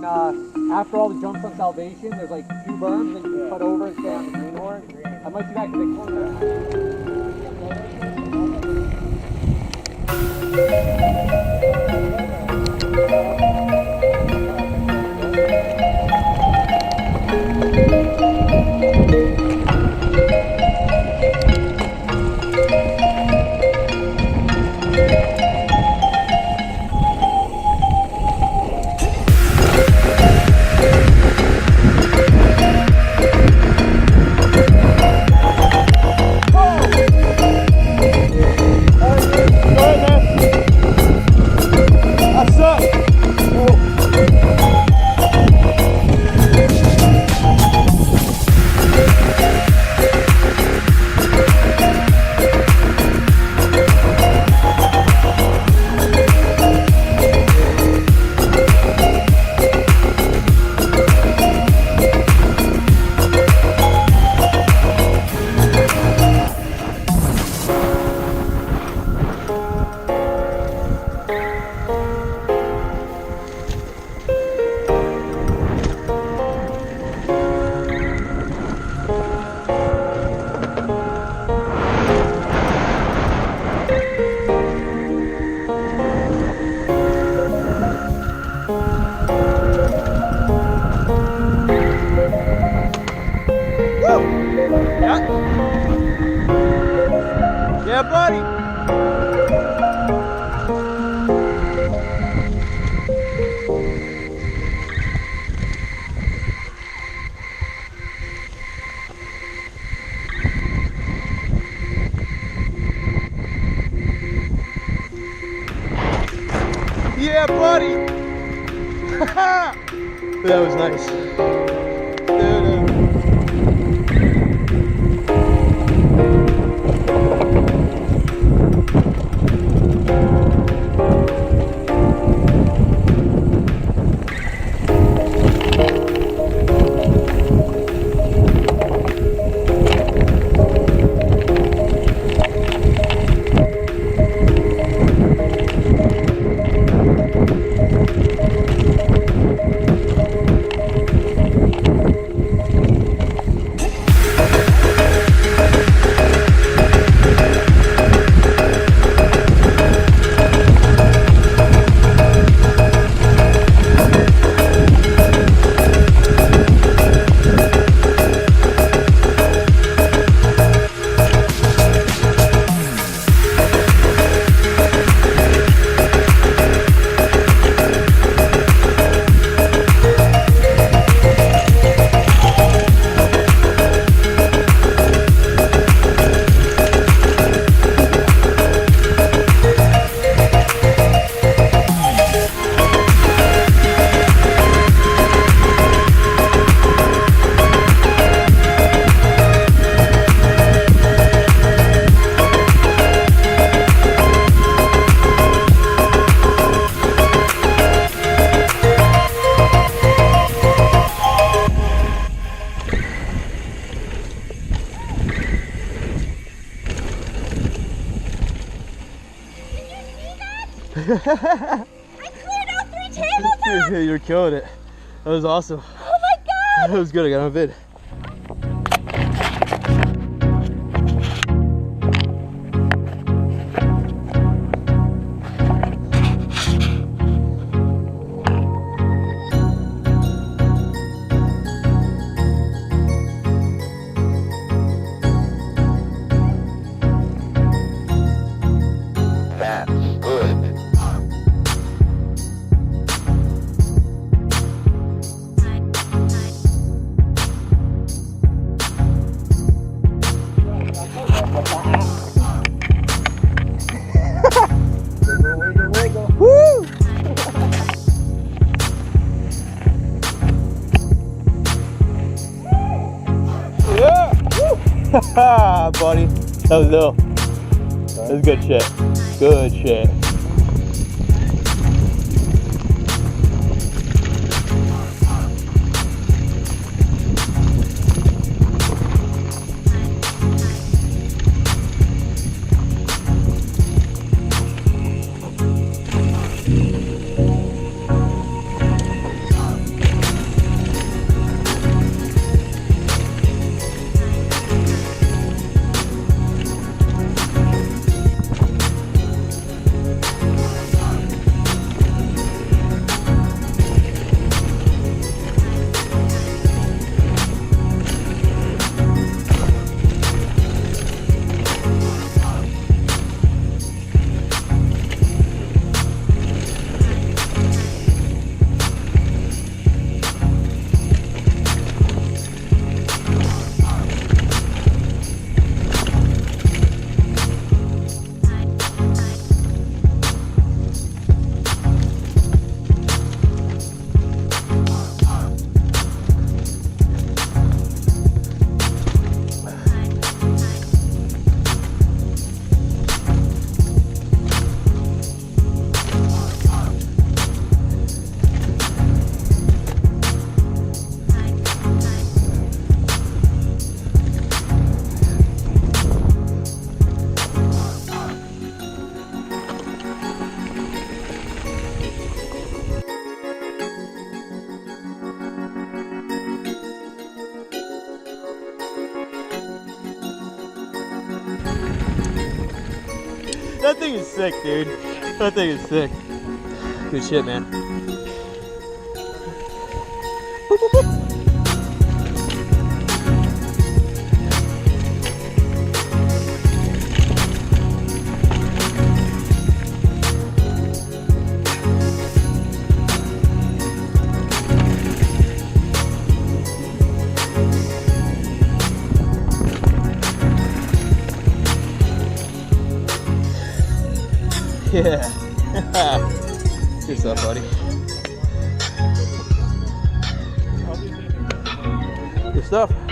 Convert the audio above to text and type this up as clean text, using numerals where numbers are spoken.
then after all the jumps on Salvation, there's like 2 berms that you can cut over and stay on the greenhorn. I might do that because they corner. Yeah, buddy. Yeah, buddy. That was nice. I cleared out 3 tabletops! You're killing it. That was awesome. Oh my god! That was good. I got on a vid. Ha, buddy. That was ill. That was good shit. Good shit. That thing is sick, dude. That thing is sick. Good shit, man. Boop, boop, boop. Yeah. Good stuff, buddy. Good stuff.